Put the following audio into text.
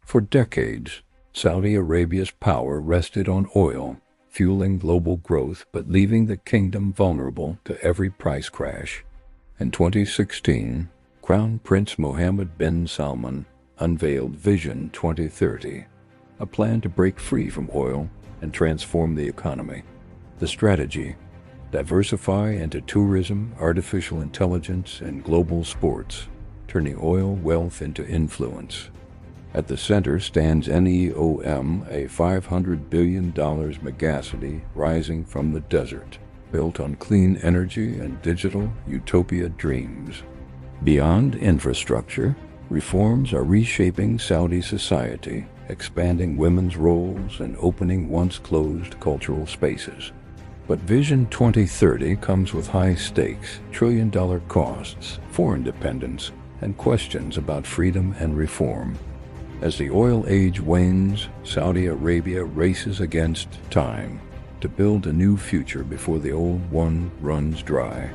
For decades, Saudi Arabia's power rested on oil, fueling global growth but leaving the kingdom vulnerable to every price crash. In 2016, Crown Prince Mohammed bin Salman unveiled Vision 2030, a plan to break free from oil and transform the economy. The strategy: diversify into tourism, artificial intelligence, and global sports, turning oil wealth into influence. At the center stands NEOM, a $500 billion megacity rising from the desert, built on clean energy and digital utopia dreams. Beyond infrastructure, reforms are reshaping Saudi society, expanding women's roles and opening once closed cultural spaces. But Vision 2030 comes with high stakes, trillion-dollar costs, foreign dependence, and questions about freedom and reform. As the oil age wanes, Saudi Arabia races against time to build a new future before the old one runs dry.